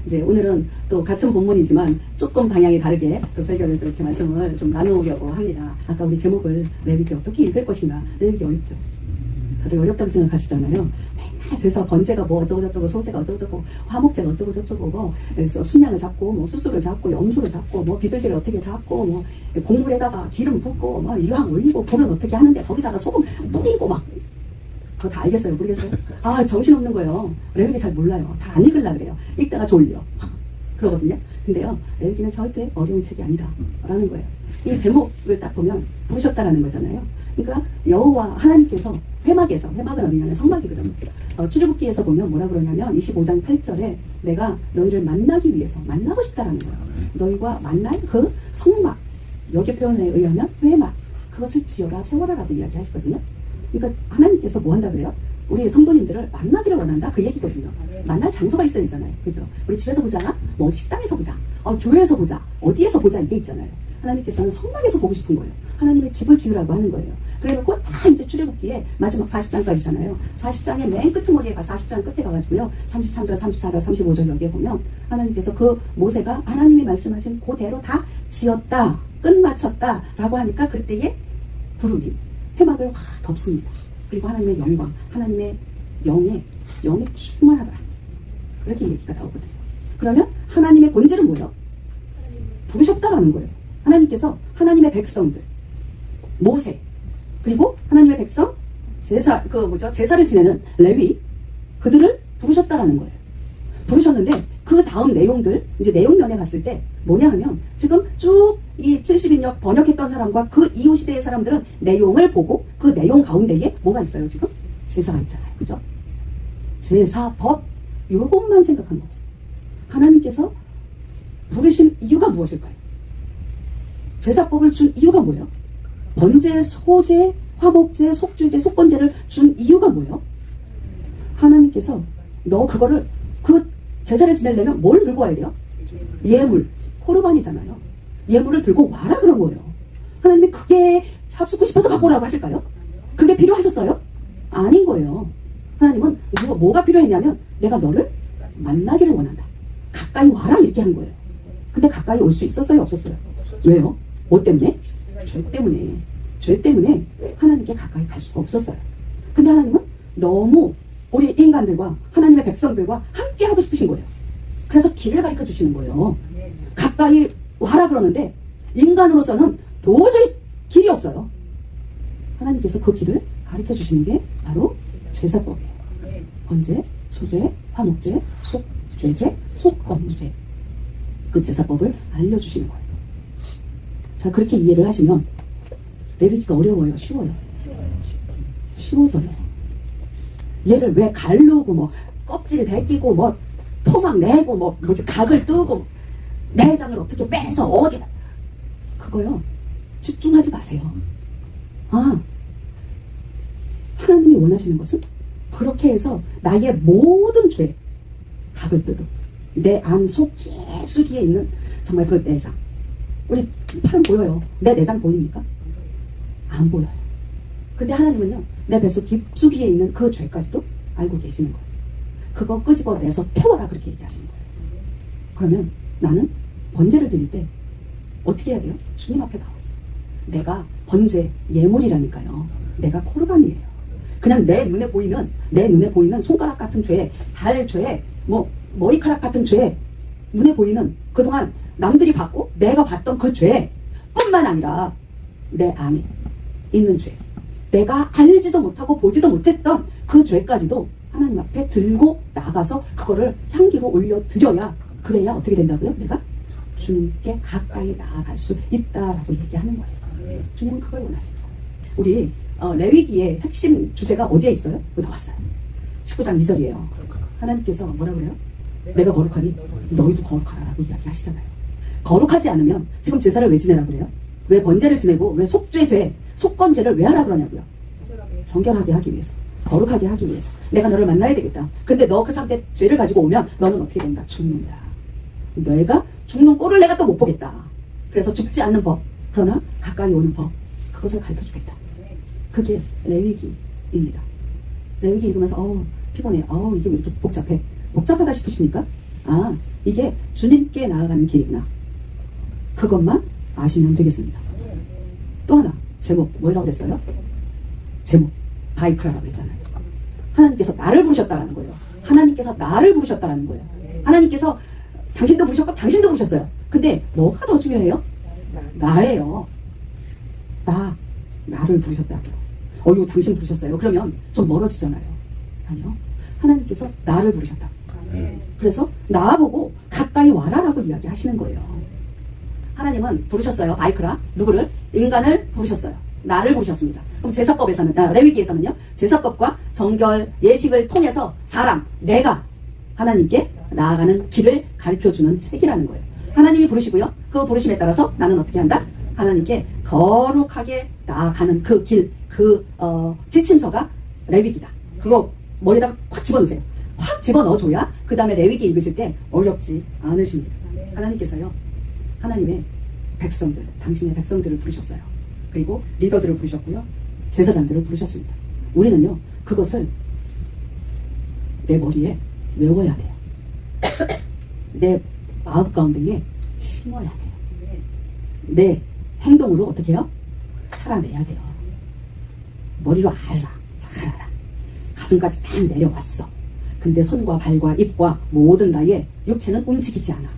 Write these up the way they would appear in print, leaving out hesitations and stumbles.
이제 오늘은 또 같은 본문이지만 조금 방향이 다르게 또 설교를 그렇게 말씀을 좀 나누려고 합니다. 아까 우리 제목을 레위기 어떻게 읽을 것인가. 레위기 어렵죠. 다들 어렵다고 생각하시잖아요. 맨날 제사 번제가 뭐 어쩌고저쩌고, 소제가 어쩌고저쩌고, 화목제가 어쩌고저쩌고, 뭐 순양을 잡고, 뭐 수수를 잡고, 염소를 잡고, 뭐 비둘기를 어떻게 잡고, 뭐 곡물에다가 기름 붓고, 막 유황 올리고, 불은 어떻게 하는데 거기다가 소금 뿌리고 막. 그거 다 알겠어요? 모르겠어요? 아, 정신없는 거예요. 레위기 잘 몰라요. 잘 안 읽으려고 그래요. 읽다가 졸려. 그러거든요. 근데요, 레위기는 절대 어려운 책이 아니다. 라는 거예요. 이 제목을 딱 보면 부르셨다라는 거잖아요. 그러니까 여호와 하나님께서 회막은 어디냐면 성막이거든요. 출애굽기에서 보면 뭐라 그러냐면 25장 8절에 내가 너희를 만나기 위해서 만나고 싶다라는 거예요. 너희가 만날 그 성막, 여기 표현에 의하면 회막, 그것을 지어라 세워라라고 이야기하시거든요. 그러니까 하나님께서 뭐 한다 그래요? 우리 성도님들을 만나기를 원한다 그 얘기거든요. 만날 장소가 있어야 되잖아요. 그죠? 우리 집에서 보자, 뭐 식당에서 보자, 교회에서 보자, 어디에서 보자 이게 있잖아요. 하나님께서는 성막에서 보고 싶은 거예요. 하나님의 집을 지으라고 하는 거예요. 그래놓고 다 이제 출애굽기에 마지막 40장까지잖아요. 40장의 맨 끝머리에 40장 끝에 가가지고요. 33절, 34절, 35절 여기에 보면 하나님께서 그 모세가 하나님이 말씀하신 그대로 다 지었다, 끝마쳤다 라고 하니까 그때에 구름이 회막을 확 덮습니다. 그리고 하나님의 영광, 하나님의 영에 충만하다. 그렇게 얘기가 나오거든요. 그러면 하나님의 본질은 뭐예요? 부르셨다라는 거예요. 하나님께서 하나님의 백성들, 모세, 그리고 하나님의 백성, 제사를 지내는 레위, 그들을 부르셨다라는 거예요. 부르셨는데 그 다음 내용들, 이제 내용면에 갔을 때 뭐냐 하면 지금 쭉 이 70인역 번역했던 사람과 그 이후 시대의 사람들은 내용을 보고 그 내용 가운데에 뭐가 있어요 지금? 제사가 있잖아요. 그죠? 제사, 법, 요것만 생각한 거예요. 하나님께서 부르신 이유가 무엇일까요? 제사법을 준 이유가 뭐예요? 번제, 소제, 화목제, 속죄제, 속건제를 준 이유가 뭐예요? 하나님께서 너 그거를 그 제사를 지내려면 뭘 들고 와야 돼요? 예물, 코르반이잖아요. 예물을 들고 와라 그런 거예요. 하나님이 그게 잡수고 싶어서 갖고 오라고 하실까요? 그게 필요하셨어요? 아닌 거예요. 하나님은 뭐가 필요했냐면 내가 너를 만나기를 원한다. 가까이 와라 이렇게 한 거예요. 근데 가까이 올 수 있었어요? 없었어요? 왜요? 뭐 때문에? 죄 때문에 하나님께 가까이 갈 수가 없었어요. 근데 하나님은 너무 우리 인간들과 하나님의 백성들과 함께 하고 싶으신 거예요. 그래서 길을 가르쳐 주시는 거예요. 가까이 와라 그러는데 인간으로서는 도저히 길이 없어요. 하나님께서 그 길을 가르쳐 주시는 게 바로 제사법이에요. 번제, 소제, 화목제, 속죄제, 속건제. 그 제사법을 알려주시는 거예요. 자, 그렇게 이해를 하시면 레위기가 어려워요? 쉬워요? 쉬워져요. 얘를 왜 갈르고 뭐 껍질 벗기고 뭐 토막 내고 뭐 각을 뜨고 내장을 어떻게 빼서 어디다 그거요 집중하지 마세요. 하나님이 원하시는 것은 그렇게 해서 나의 모든 죄 각을 뜨고 내 안 속 깊숙이에 있는 정말 그 내장, 우리 팔은 보여요. 내 내장 보입니까? 안 보여요. 근데 하나님은요 내 뱃속 깊숙이에 있는 그 죄까지도 알고 계시는 거예요. 그거 끄집어내서 태워라 그렇게 얘기하시는 거예요. 그러면 나는 번제를 드릴 때 어떻게 해야 돼요? 주님 앞에 나왔어. 내가 번제 예물이라니까요. 내가 코르반이에요. 그냥 내 눈에 보이는 손가락 같은 죄, 발 죄, 뭐 머리카락 같은 죄, 눈에 보이는 그동안 남들이 봤고 내가 봤던 그 죄뿐만 아니라 내 안에 있는 죄, 내가 알지도 못하고 보지도 못했던 그 죄까지도 하나님 앞에 들고 나가서 그거를 향기로 올려드려야, 그래야 어떻게 된다고요? 내가 주님께 가까이 나아갈 수 있다라고 얘기하는 거예요. 주님은 그걸 원하시는 거예요. 우리 레위기의 핵심 주제가 어디에 있어요? 나왔어요. 19장 2절이에요. 하나님께서 뭐라 그래요? 내가 거룩하니 너희도 거룩하라라고 이야기하시잖아요. 거룩하지 않으면 지금 제사를 왜 지내라고 그래요? 왜 번제를 지내고 왜 속죄제, 속건제를 왜 하라고 그러냐고요? 정결하게 하기 위해서, 거룩하게 하기 위해서. 내가 너를 만나야 되겠다. 근데 너 그 상태 죄를 가지고 오면 너는 어떻게 된다? 죽는다. 내가 죽는 꼴을 내가 또 못 보겠다. 그래서 죽지 않는 법, 그러나 가까이 오는 법, 그것을 가르쳐 주겠다. 그게 레위기입니다. 레위기 읽으면서 피곤해. 이게 왜 이렇게 복잡해? 복잡하다 싶으십니까? 아, 이게 주님께 나아가는 길이구나. 그것만 아시면 되겠습니다. 또 하나, 제목 뭐라고 그랬어요? 제목 바이크라라고 했잖아요. 하나님께서 나를 부르셨다라는 거예요. 하나님께서 나를 부르셨다라는 거예요. 하나님께서 당신도 부르셨고 당신도 부르셨어요. 근데 뭐가 더 중요해요? 나예요. 나를 부르셨다고요. 이거 당신 부르셨어요. 그러면 좀 멀어지잖아요. 아니요. 하나님께서 나를 부르셨다. 그래서 나보고 가까이 와라라고 이야기하시는 거예요. 하나님은 부르셨어요. 바이크라. 누구를? 인간을 부르셨어요. 나를 부르셨습니다. 그럼 제사법에서는, 레위기에서는요, 제사법과 정결, 예식을 통해서 사람, 내가 하나님께 나아가는 길을 가르쳐주는 책이라는 거예요. 하나님이 부르시고요. 그 부르심에 따라서 나는 어떻게 한다? 하나님께 거룩하게 나아가는 그 길, 지침서가 레위기다. 그거 머리에다가 확 집어넣으세요. 확 집어넣어줘야 그 다음에 레위기 읽으실 때 어렵지 않으십니다. 하나님께서요, 하나님의 백성들, 당신의 백성들을 부르셨어요. 그리고 리더들을 부르셨고요. 제사장들을 부르셨습니다. 우리는요, 그것을 내 머리에 외워야 돼요. 내 마음 가운데에 심어야 돼요. 내 행동으로 어떻게 해요? 살아내야 돼요. 머리로 알아. 잘 알아. 가슴까지 다 내려왔어. 근데 손과 발과 입과 모든 나의 육체는 움직이지 않아.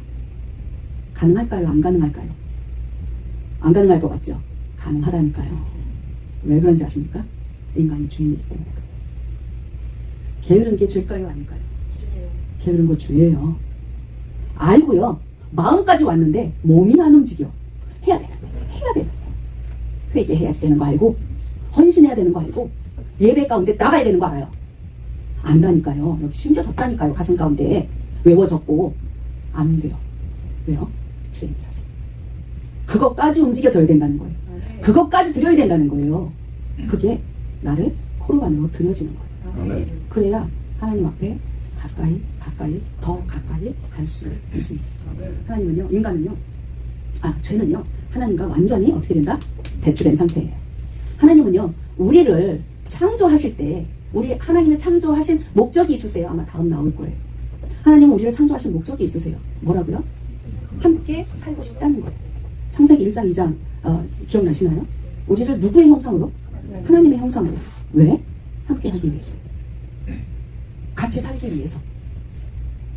가능할까요? 안 가능할까요? 안 가능할 것 같죠? 가능하다니까요. 왜 그런지 아십니까? 인간이 주인이기 때문에. 게으른 게 죄일까요? 아닐까요? 게으른 거 죄예요. 알고요. 마음까지 왔는데 몸이 안 움직여. 해야 되는데. 회개해야 되는 거 알고, 헌신해야 되는 거 알고, 예배 가운데 나가야 되는 거 알아요. 안다니까요. 여기 심겨졌다니까요. 가슴 가운데 외워졌고 안 돼요. 왜요? 주인이라서. 그것까지 움직여져야 된다는 거예요. 그것까지 드려야 된다는 거예요. 그게 나를 코르반으로 드려지는 거예요. 그래야 하나님 앞에 가까이 더 가까이 갈 수 있습니다. 하나님은요, 인간은요, 죄는요, 하나님과 완전히 어떻게 된다? 대치된 상태예요. 하나님은요, 우리를 창조하실 때 우리 하나님의 창조하신 목적이 있으세요. 아마 다음 나올 거예요. 하나님은 우리를 창조하신 목적이 있으세요. 뭐라고요? 함께 살고 싶다는 거예요. 창세기 1장 2장 기억나시나요? 우리를 누구의 형상으로? 하나님의 형상으로. 왜? 함께 하기 위해서. 같이 살기 위해서.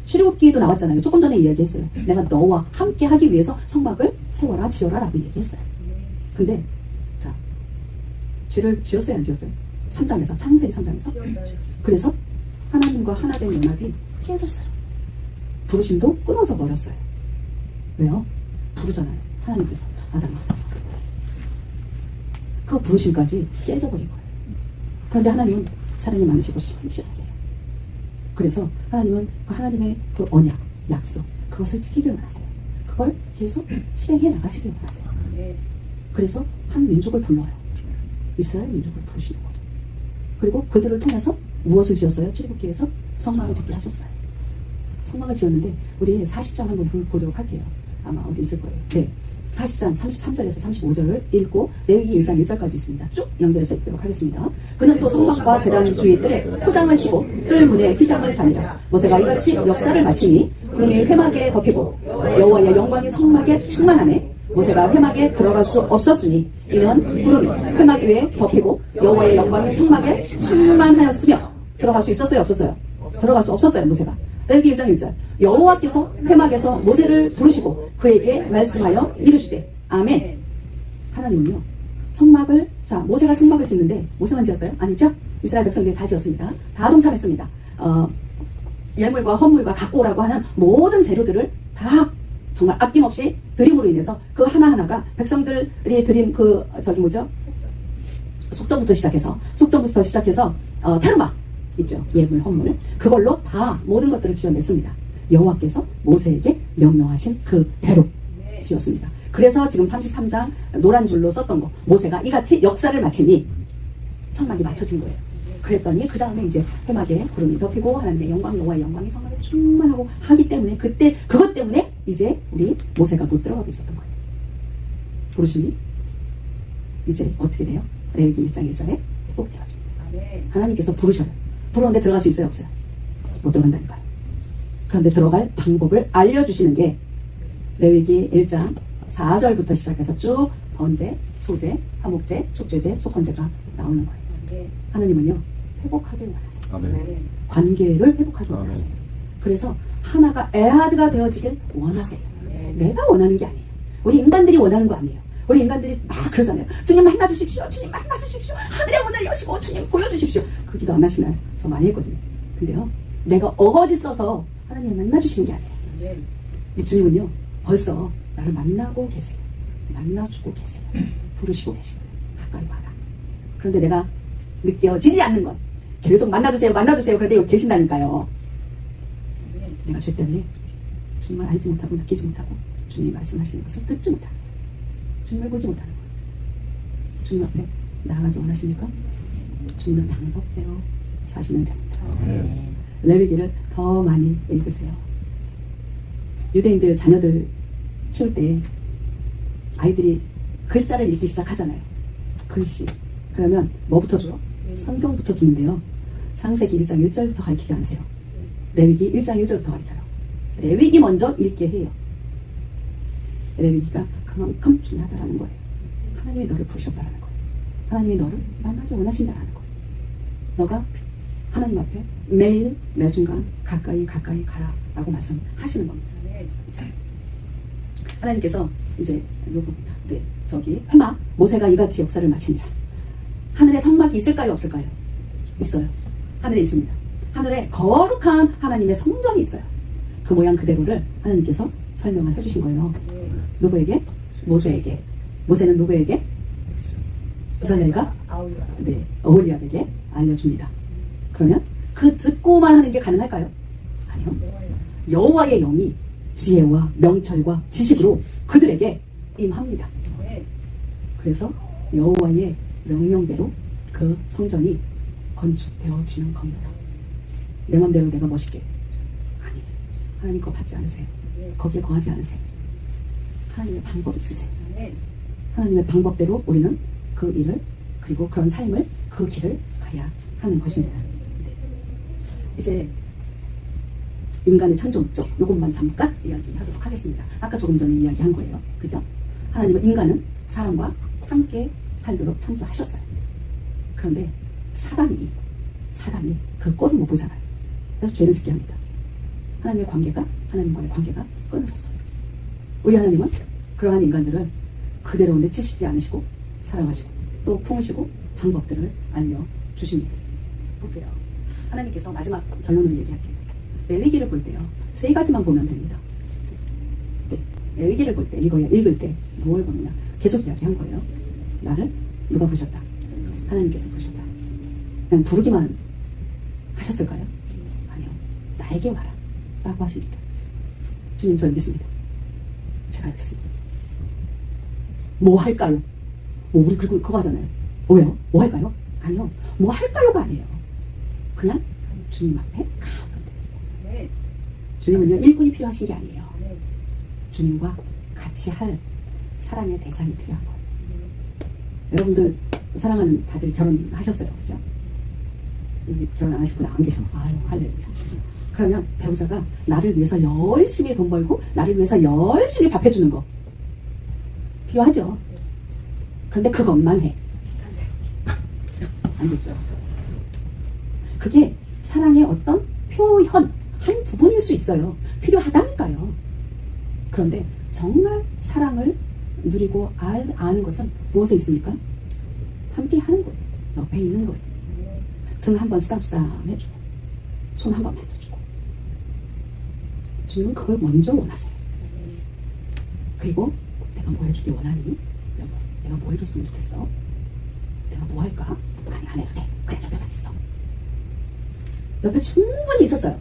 출애굽기에도 나왔잖아요. 조금 전에 이야기했어요. 내가 너와 함께 하기 위해서 성막을 세워라 지어라 라고 얘기했어요. 근데 자, 죄를 지었어요 안 지었어요? 3장에서, 창세기 3장에서. 그래서 하나님과 하나 된 연합이 깨졌어요. 부르심도 끊어져 버렸어요. 왜요? 부르잖아요. 하나님께서 아담아. 그 부르심까지 깨져버린 거예요. 그런데 하나님은 사랑이 많으시고 신실하세요. 그래서 하나님은 그 하나님의 그 언약, 약속, 그것을 지키길 원하세요. 그걸 계속 실행해 나가시길 원하세요. 그래서 한 민족을 불러요. 이스라엘 민족을 부르시는 거예요. 그리고 그들을 통해서 무엇을 지었어요? 출애굽기에서 성막을 짓게 하셨어요. 성막을 지었는데 우리 40장 한번 보도록 할게요. 아마 어디 있을 거예요. 네, 40장 33절에서 35절을 읽고 레위기 1장 1절까지 있습니다. 쭉 연결해서 읽도록 하겠습니다. 그는 또 성막과 제단 주위 뜰에 포장을 치고 뜰 문에 휘장을 다니라. 모세가 이같이 역사를 마치니 구름이 회막에 덮이고 여호와의 영광이 성막에 충만하매 모세가 회막에 들어갈 수 없었으니 이는 구름이 회막 위에 덮이고 여호와의 영광이 성막에 충만하였으며. 들어갈 수 있었어요? 없었어요? 들어갈 수 없었어요. 모세가. 레위기 1장 1절 여호와께서 회막에서 모세를 부르시고 그에게 말씀하여 이르시되 아멘. 하나님은요, 성막을, 자, 모세가 성막을 짓는데 모세만 지었어요? 아니죠? 이스라엘 백성들이 다 지었습니다. 다 동참했습니다. 예물과 헌물과 각고라고 하는 모든 재료들을 다 정말 아낌없이 드림으로 인해서 그 하나하나가 백성들이 드린 속전부터 시작해서 테르마 있죠. 예물, 헌물. 그걸로 다 모든 것들을 지어냈습니다. 여호와께서 모세에게 명령하신 그대로 지었습니다. 그래서 지금 33장 노란 줄로 썼던 거, 모세가 이같이 역사를 마치니 성막이 맞춰진 거예요. 그랬더니 그 다음에 이제 회막에 구름이 덮이고 하나님의 영광, 여호와의 영광이 성막에 충만하고 하기 때문에 그것 때문에 이제 우리 모세가 못 들어가고 있었던 거예요. 부르심이 이제 어떻게 돼요? 레위기 1장 1절에 회복되어집니다. 하나님께서 부르셔요. 부르는데 들어갈 수 있어요? 없어요? 못 들어간다니까요. 그런데 들어갈 방법을 알려주시는 게 레위기 1장 4절부터 시작해서 쭉 번제, 소제, 화목제, 속죄제, 속건제가 나오는 거예요. 하나님은요 회복하길 원하세요. 아멘. 관계를 회복하길 아멘. 원하세요. 그래서 하나가 에하드가 되어지길 원하세요. 내가 원하는 게 아니에요. 우리 인간들이 원하는 거 아니에요. 우리 인간들이 막 그러잖아요. 주님 만나주십시오. 주님 만나주십시오. 하늘의 문을 여시고 주님 보여주십시오. 그 기도 안 하시나요? 저 많이 했거든요. 근데요 내가 어거지 써서 하나님 만나주시는 게 아니에요. 이 주님은요 벌써 나를 만나고 계세요. 만나주고 계세요. 부르시고 계시고 가까이 와라. 그런데 내가 느껴지지 않는 건 계속 만나주세요 만나주세요. 그런데 여기 계신다니까요. 내가 죄 때문에 주님을 알지 못하고 느끼지 못하고 주님이 말씀하시는 것을 듣지 못하는 거예요. 주님을 보지 못하는 거예요. 주님 앞에 나아가기 원하십니까? 주님의 방법대로 사시면 됩니다. 레위기를 더 많이 읽으세요. 유대인들 자녀들 키울 때 아이들이 글자를 읽기 시작하잖아요. 글씨. 그러면 뭐부터 줘요? 성경부터 주는데요. 창세기 1장 1절부터 가르치지 않으세요. 레위기 1장 1절부터 가르쳐요. 레위기 먼저 읽게 해요. 레위기가 그만큼 중요하다라는 거예요. 하나님이 너를 부르셨다라는 거예요. 하나님이 너를 만나기 원하신다라는 거예요. 너가 하나님 앞에 매일 매순간 가까이 가라라고 말씀하시는 겁니다. 자, 하나님께서 이제 저기 회막 모세가 이같이 역사를 마치니라. 하늘에 성막이 있을까요 없을까요? 있어요. 하늘에 있습니다. 하늘에 거룩한 하나님의 성전이 있어요. 그 모양 그대로를 하나님께서 설명을 해주신 거예요. 누구에게? 모세에게. 모세는 누구에게? 부살렐과 네, 어홀리압에게 알려줍니다. 그러면 그 듣고만 하는 게 가능할까요? 아니요. 여호와의 영이 지혜와 명철과 지식으로 그들에게 임합니다. 그래서 여호와의 명령대로 그 성전이 건축되어지는 겁니다. 내 맘대로 내가 멋있게. 아니, 하나님 거 받지 않으세요. 거기에 거하지 않으세요. 하나님의 방법이 있으세요. 하나님의 방법대로 우리는 그 일을 그리고 그런 삶을 그 길을 가야 하는 것입니다. 이제 인간의 창조 목적 이것만 잠깐 이야기하도록 하겠습니다. 아까 조금 전에 이야기한 거예요. 그죠? 하나님은 인간은 사람과 함께 살도록 창조하셨어요. 그런데 사단이 그 꼴을 못 보잖아요. 그래서 죄를 짓게 합니다. 하나님과의 관계가 끊어졌어요. 우리 하나님은 그러한 인간들을 그대로 내치시지 않으시고 사랑하시고 또 품으시고 방법들을 알려주십니다. 볼게요. 하나님께서 마지막 결론을 얘기할게요. 레위기를 볼 때요. 3가지만 보면 됩니다. 네, 레위기를 볼 때, 읽을 때 무엇을 보느냐. 계속 이야기한 거예요. 나를 누가 부르셨다? 하나님께서 부르셨다. 그냥 부르기만 하셨을까요? 아니요. 나에게 와라. 라고 하십니다. 주님 저를 믿습니다. 제가 알겠습니다. 뭐 할까요? 우리 그거 하잖아요. 뭐예요? 뭐 할까요? 아니요. 뭐 할까요가 아니에요. 그냥 주님 앞에 가면 돼요. 주님은요 일꾼이 필요하신 게 아니에요. 주님과 같이 할 사랑의 대상이 필요한 거예요. 여러분들 사랑하는 다들 결혼하셨어요. 그죠? 여기 결혼 안 하신 분 안 계셔. 아유 할렐루야. 그러면 배우자가 나를 위해서 열심히 돈 벌고 나를 위해서 열심히 밥 해주는 거 필요하죠. 그런데 그것만 해. 안 되죠. 그게 사랑의 어떤 표현 한 부분일 수 있어요. 필요하다니까요. 그런데 정말 사랑을 누리고 아는 것은 무엇에 있습니까? 함께 하는 거예요. 옆에 있는 거예요. 등 한번 쓰담쓰담 해주고 손 한번 만져주고 주님은 그걸 먼저 원하세요. 그리고 내가 뭐 해주길 원하니? 여보, 내가 뭐 해줬으면 좋겠어? 내가 뭐 할까? 아니 안 해도 돼. 그냥 옆에만 있어. 옆에 충분히 있었어요.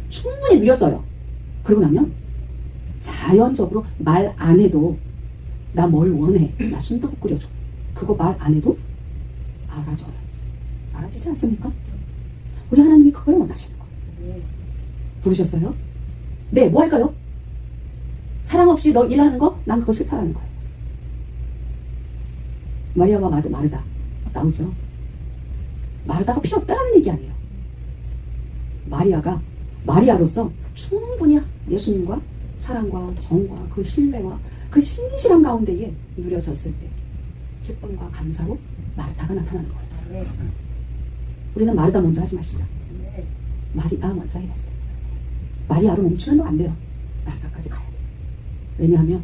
충분히 누렸어요. 그러고 나면 자연적으로 말 안 해도 나 뭘 원해. 나 순두부 끓여줘. 그거 말 안 해도 알아줘요. 알아지지 않습니까? 우리 하나님이 그걸 원하시는 거예요. 부르셨어요? 네, 뭐 할까요? 사랑 없이 너 일하는 거? 난 그거 싫다라는 거예요. 마리아가 마르다 나오죠. 마르다가 필요 없다라는 얘기 아니에요. 마리아가 마리아로서 충분히 예수님과 사랑과 정과 그 신뢰와 그 신실한 가운데에 누려졌을 때 기쁨과 감사로 마르다가 나타나는 거예요. 우리는 마르다 먼저 하지 마시다. 마리아 먼저 해야 돼. 마리아로 멈추면 안 돼요. 마르다까지 가야 돼요. 왜냐하면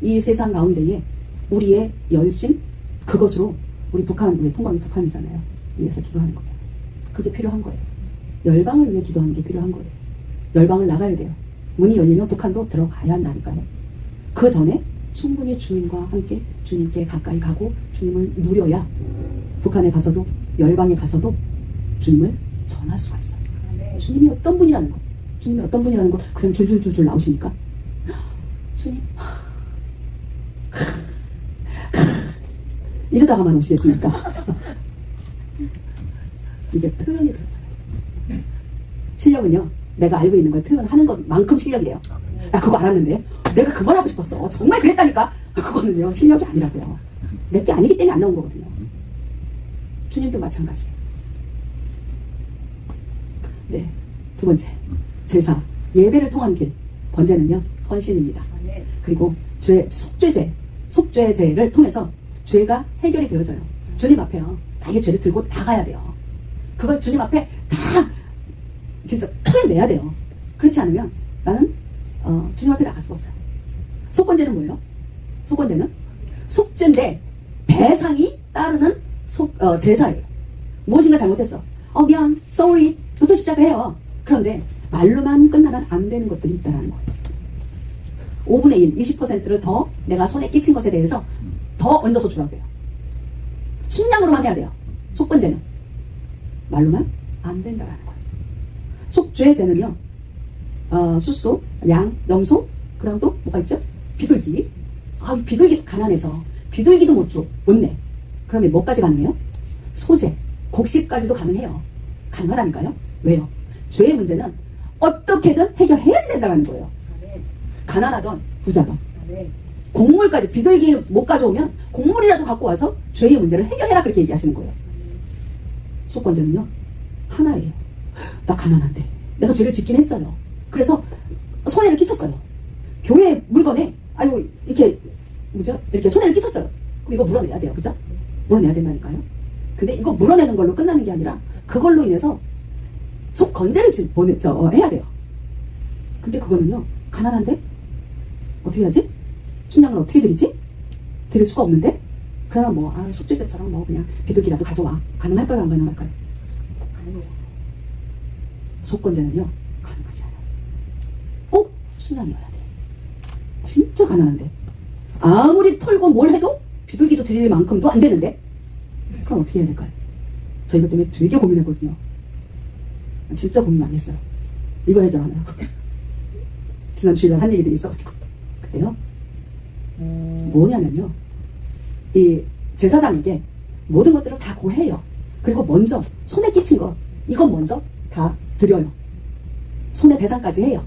이 세상 가운데에 우리의 열심, 그것으로 우리 통감이 북한이잖아요. 위해서 기도하는 거잖아요. 그게 필요한 거예요. 열방을 위해 기도하는 게 필요한 거예요. 열방을 나가야 돼요. 문이 열리면 북한도 들어가야 한다니까요. 그 전에 충분히 주님과 함께 주님께 가까이 가고 주님을 누려야 북한에 가서도 열방에 가서도 주님을 전할 수가 있어요. 주님이 어떤 분이라는 거, 주님이 어떤 분이라는 거 그냥 줄줄줄줄 나오시니까 주님 이러다가만 오시겠습니까? 이게 표현이 되잖아요. 실력은요, 내가 알고 있는 걸 표현하는 것만큼 실력이에요. 나 그거 알았는데 내가 그만하고 싶었어. 정말 그랬다니까. 그거는요 실력이 아니라고요. 내게 아니기 때문에 안 나온 거거든요. 주님도 마찬가지예요. 네, 두 번째 제사, 예배를 통한 길. 번제는요 헌신입니다. 그리고 속죄제를 통해서 죄가 해결이 되어져요. 주님 앞에요. 나의 죄를 들고 나가야 돼요. 그걸 주님 앞에 다 진짜 토해내야 돼요. 그렇지 않으면 나는 주님 앞에 나갈 수가 없어요. 속건제는 뭐예요? 속건제는 속죄인데 배상이 따르는 제사예요. 무엇인가 잘못했어. 미안, sorry 부터 시작을 해요. 그런데 말로만 끝나면 안 되는 것들이 있다는 거예요. 5분의 1, 20%를 더 내가 손에 끼친 것에 대해서 더 얹어서 주라고 해요. 순양으로만 해야 돼요. 속건제는 말로만 안 된다라는 거예요. 속죄제는요, 숫소, 양, 염소, 그 다음 또 뭐가 있죠? 비둘기. 비둘기도 가난해서 비둘기도 못 내. 그러면 뭐까지 가능해요? 소제, 곡식까지도 가능해요. 가능하다니까요. 왜요? 죄의 문제는 어떻게든 해결해야지 된다는 거예요. 가난하던 부자던 곡물까지 비둘기 못 가져오면 곡물이라도 갖고 와서 죄의 문제를 해결해라, 그렇게 얘기하시는 거예요. 속건제는요 하나예요. 나 가난한데 내가 죄를 짓긴 했어요. 그래서 손해를 끼쳤어요. 교회 물건에 이렇게 손해를 끼쳤어요. 그럼 이거 물어내야 돼요. 그죠? 물어내야 된다니까요. 근데 이거 물어내는 걸로 끝나는 게 아니라 그걸로 인해서 속건제를 해야 돼요. 근데 그거는요 가난한데 어떻게 하지? 순양을 어떻게 드리지? 드릴 수가 없는데? 그러면 속죄제처럼 그냥 비둘기라도 가져와. 가능할까요? 안 가능할까요? 가능하잖아요. 속건제는요 가능하지 않아요. 꼭 순양이어야 돼. 진짜 가난한데 아무리 털고 뭘 해도 비둘기도 드릴 만큼도 안 되는데 그럼 어떻게 해야 될까요? 저 이것 때문에 되게 고민했거든요. 진짜 고민 많이 했어요. 이거 해결하나요? 지난 주일날 한 얘기들이 있어가지고. 그래요? 뭐냐면요, 이 제사장에게 모든 것들을 다 고해요. 그리고 먼저 손에 끼친 거 이건 먼저 다 드려요. 손해 배상까지 해요.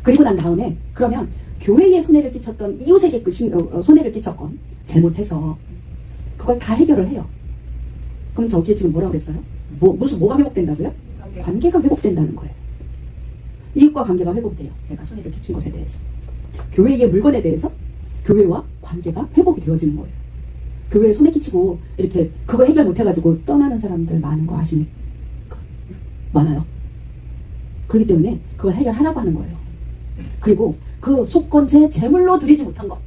그리고 난 다음에 그러면 교회에 손해를 끼쳤던 이웃에게 손해를 끼쳤건 잘못해서 그걸 다 해결을 해요. 그럼 저기에 지금 뭐라고 그랬어요? 뭐가 회복된다고요? 관계가 회복된다는 거예요. 이웃과 관계가 회복돼요. 내가 손해를 끼친 것에 대해서. 교회의 물건에 대해서 교회와 관계가 회복이 되어지는 거예요. 교회에 손해 끼치고 이렇게 그거 해결 못해가지고 떠나는 사람들 많은 거 아시니까? 많아요. 그렇기 때문에 그걸 해결하라고 하는 거예요. 그리고 그 속건제 제물로 드리지 못한 것,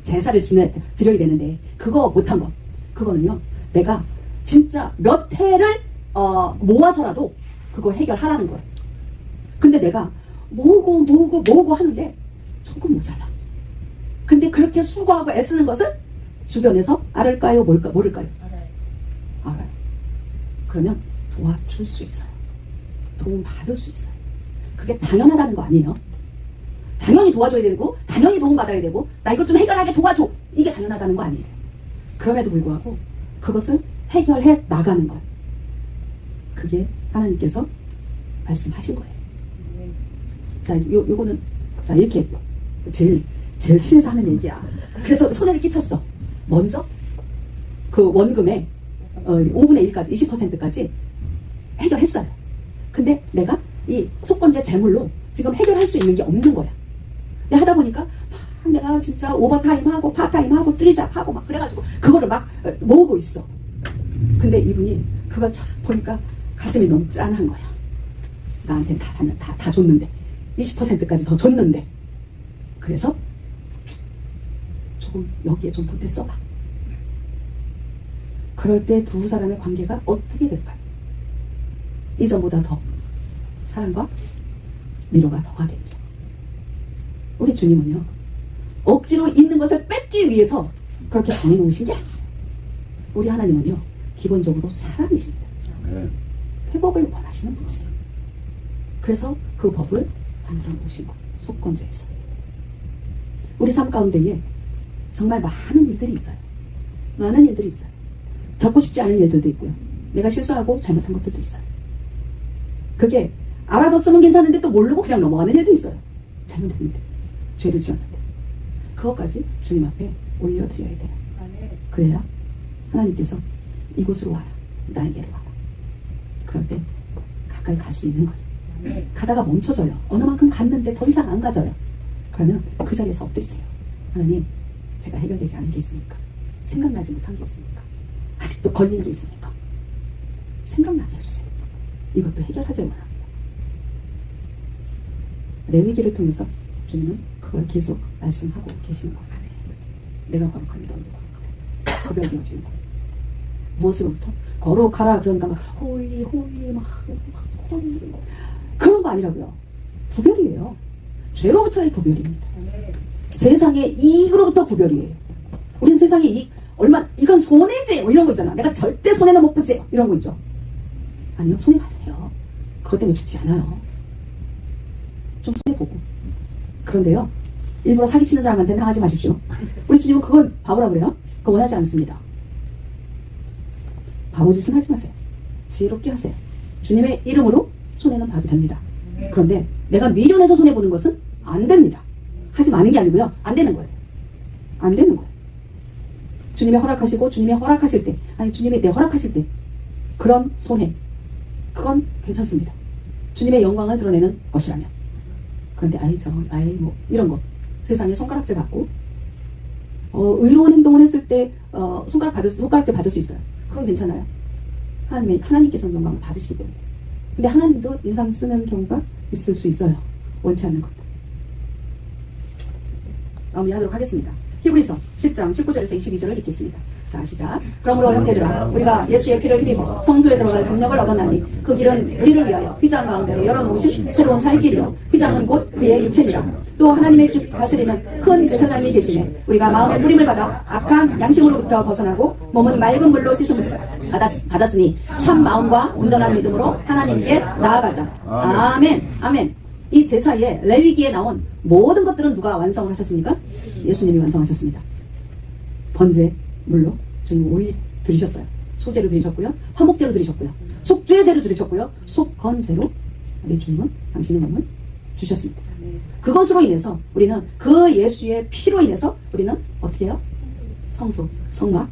제사를 드려야 되는데 그거 못한 것, 그거는요 내가 진짜 몇 해를 모아서라도 그거 해결하라는 거예요. 근데 내가 모으고 하는데 조금 모자라. 근데 그렇게 수고하고 애쓰는 것을 주변에서 알을까요? 모를까요? 알아요. 그러면 도와줄 수 있어요. 도움 받을 수 있어요. 그게 당연하다는 거 아니에요. 당연히 도와줘야 되고 당연히 도움 받아야 되고 나 이것 좀 해결하게 도와줘, 이게 당연하다는 거 아니에요. 그럼에도 불구하고 그것을 해결해 나가는 것, 그게 하나님께서 말씀하신 거예요. 자, 요거는 자 이렇게 제일 친해서 하는 얘기야. 그래서 손해를 끼쳤어. 먼저 그 원금의 5분의 1까지 20%까지 해결했어요. 근데 내가 이 속건제 재물로 지금 해결할 수 있는 게 없는 거야. 근데 하다 보니까 내가 진짜 오버타임하고 파타임하고 뜨리잡하고 막 그래가지고 그거를 막 모으고 있어. 근데 이분이 그걸 참 보니까 가슴이 너무 짠한 거야. 나한테 다 줬는데 20%까지 더 줬는데. 그래서 조금 여기에 좀 보태 써봐. 그럴 때 두 사람의 관계가 어떻게 될까요? 이전보다 더 사랑과 위로가 더하겠죠. 우리 주님은요, 억지로 있는 것을 뺏기 위해서 그렇게 정해놓으신 게 아니에요. 우리 하나님은요, 기본적으로 사랑이십니다. 회복을 원하시는 분이세요. 그래서 그 법을 만들어 놓으신 거예요. 속건제에서. 우리 삶 가운데에 정말 많은 일들이 있어요. 많은 일들이 있어요. 겪고 싶지 않은 일들도 있고요. 내가 실수하고 잘못한 것들도 있어요. 그게 알아서 쓰면 괜찮은데 또 모르고 그냥 넘어가는 일도 있어요. 잘못했는데, 죄를 지었는데. 그것까지 주님 앞에 올려드려야 돼요. 그래야 하나님께서 이곳으로 와라, 나에게로 와라. 그럴 때 가까이 갈 수 있는 거예요. 가다가 멈춰져요. 어느 만큼 갔는데 더 이상 안 가져요. 그러면 그 자리에서 엎드리세요. 하나님, 제가 해결되지 않은 게 있으니까, 생각나지 못한 게 있으니까, 아직도 걸린 게 있으니까 생각나게 해주세요. 이것도 해결하길 원합니다. 레위기를 통해서 주님은 그걸 계속 말씀하고 계시는 겁니다. 내가 거룩하니 너희도 거룩하라. 구별되어지는 거. 무엇으로부터? 거룩하라 그러니까 막 홀리 막 홀리 그런 거 아니라고요. 구별이에요. 죄로부터의 구별입니다. 세상의 이익으로부터 구별이에요. 우리는 세상의 이익 이건 손해지 뭐 이런 거 있잖아. 내가 절대 손해는 못 보지 이런 거 있죠. 아니요, 손해 봐주세요. 그것 때문에 죽지 않아요. 좀 손해 보고. 그런데요, 일부러 사기치는 사람한테는 당하지 마십시오. 우리 주님은 그건 바보라 그래요? 그거 원하지 않습니다. 바보짓은 하지 마세요. 지혜롭게 하세요. 주님의 이름으로 손해는 봐도 됩니다. 그런데 내가 미련해서 손해보는 것은 안 됩니다. 하지 마는 게 아니고요, 안 되는 거예요. 안 되는 거예요. 주님이 허락하시고 주님이 허락하실 때, 아니 주님이 내 허락하실 때 그런 손해, 그건 괜찮습니다. 주님의 영광을 드러내는 것이라면. 그런데 뭐 이런 거 세상에 손가락질 받고 의로운 행동을 했을 때 손가락질 받을 수 있어요. 그건 괜찮아요. 하나님께서 영광을 받으시기 때문에. 근데 하나님도 인상 쓰는 경우가 있을 수 있어요. 원치 않는 것들. 마무리하도록 하겠습니다. 히브리서 10장 19절에서 22절을 읽겠습니다. 자, 시작. 그러므로 형제들아, 우리가 예수의 피를 힘입어 성소에 들어갈 담력을 얻었나니 그 길은 우리를 위하여 휘장 가운데로 열어놓으신 새로운 살 길이요, 휘장은 곧 그의 육체니라. 또 하나님의 주 다스리는 큰 제사장이 계시네. 우리가 마음의 뿌림을 받아 악한 양심으로부터 벗어나고 몸은 맑은 물로 씻음을 받았으니 참 마음과 온전한 믿음으로 하나님께 나아가자. 아멘. 아멘. 이 제사에 레위기에 나온 모든 것들은 누가 완성을 하셨습니까? 예수님이 완성하셨습니다. 번제 물로 주님 드리셨어요. 소제로 드리셨고요, 화목제로 드리셨고요, 속죄제로 드리셨고요, 속건제로 우리 주님은 당신의 몸을 주셨습니다. 그것으로 인해서 우리는 그 예수의 피로 인해서 우리는 어떻게 해요? 성소, 성막,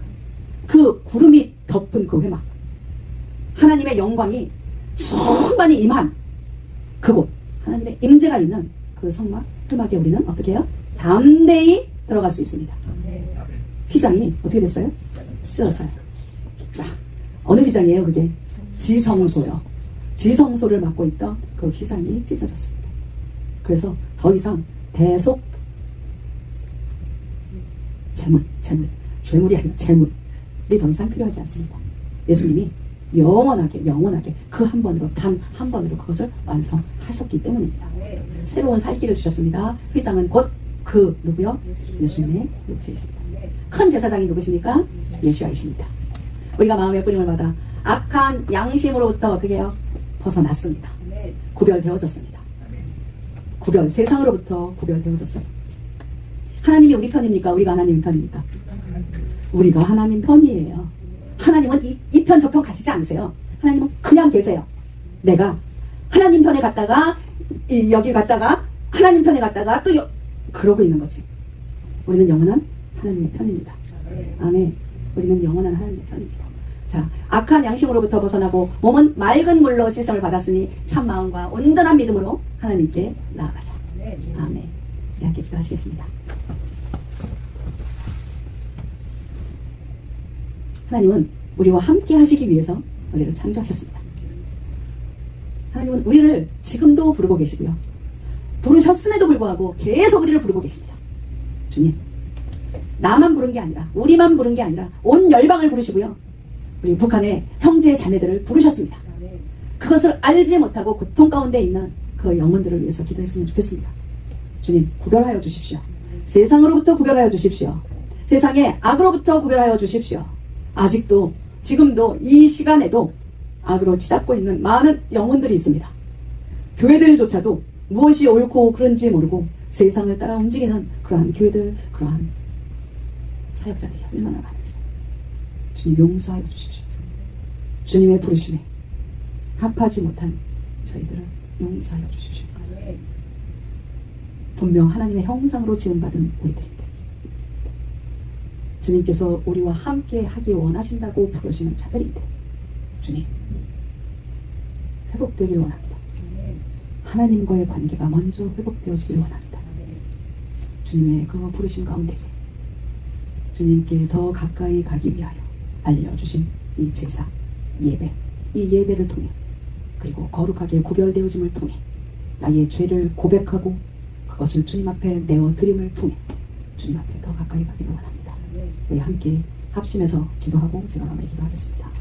그 구름이 덮은 그 회막, 하나님의 영광이 충만히 임한 그곳, 하나님의 임재가 있는 그 성막, 회막에 우리는 어떻게 해요? 담대히 들어갈 수 있습니다. 휘장이 어떻게 됐어요? 찢어졌어요. 어느 휘장이에요? 그게 지성소요. 지성소를 맡고 있던 그 휘장이 찢어졌습니다. 그래서 더 이상 대속 죄물이 아니라 재물이 더 이상 필요하지 않습니다. 예수님이 영원하게 그 한 번으로, 단 한 번으로 그것을 완성하셨기 때문입니다. 새로운 살길을 주셨습니다. 휘장은 곧 그 누구요? 예수님의 육체이십니다. 큰 제사장이 누구십니까? 예수아이십니다. 우리가 마음의 뿌림을 받아 악한 양심으로부터 어떻게 해요? 벗어났습니다. 구별되어졌습니다. 세상으로부터 구별되어졌어요. 하나님이 우리 편입니까? 우리가 하나님 편입니까? 우리가 하나님 편이에요. 하나님은 이 편 저 편 가시지 않으세요. 하나님은 그냥 계세요. 내가 하나님 편에 갔다가 여기 갔다가 하나님 편에 갔다가 또 그러고 있는 거지. 우리는 영원한 하나님의 편입니다. 아멘. 우리는 영원한 하나님의 편입니다. 자, 악한 양심으로부터 벗어나고 몸은 맑은 물로 씻음을 받았으니 참 마음과 온전한 믿음으로 하나님께 나아가자. 아멘. 함께 기도하시겠습니다. 하나님은 우리와 함께 하시기 위해서 우리를 창조하셨습니다. 하나님은 우리를 지금도 부르고 계시고요. 부르셨음에도 불구하고 계속 우리를 부르고 계십니다. 주님, 나만 부른 게 아니라, 우리만 부른 게 아니라 온 열방을 부르시고요. 우리 북한의 형제 자매들을 부르셨습니다. 그것을 알지 못하고 고통 가운데 있는 그 영혼들을 위해서 기도했으면 좋겠습니다. 주님, 구별하여 주십시오. 세상으로부터 구별하여 주십시오. 세상의 악으로부터 구별하여 주십시오. 아직도, 지금도, 이 시간에도 악으로 치닫고 있는 많은 영혼들이 있습니다. 교회들조차도 무엇이 옳고 그른지 모르고 세상을 따라 움직이는 그러한 교회들, 그러한 사역자들이 얼마나 많은지 주님 용서하여 주십시오. 주님의 부르심에 합하지 못한 저희들을 용서하여 주십시오. 분명 하나님의 형상으로 지음받은 우리들인데 주님께서 우리와 함께 하기 원하신다고 부르시는 자들인데 주님, 회복되길 원합니다. 하나님과의 관계가 먼저 회복되어지길 원합니다. 주님의 그 부르심 가운데 주님께 더 가까이 가기 위하여 알려주신 이 제사, 예배, 이 예배를 통해 그리고 거룩하게 구별되어짐을 통해 나의 죄를 고백하고 그것을 주님 앞에 내어드림을 통해 주님 앞에 더 가까이 가기를 원합니다. 우리 함께 합심해서 기도하고 제가 마음에 기도하겠습니다.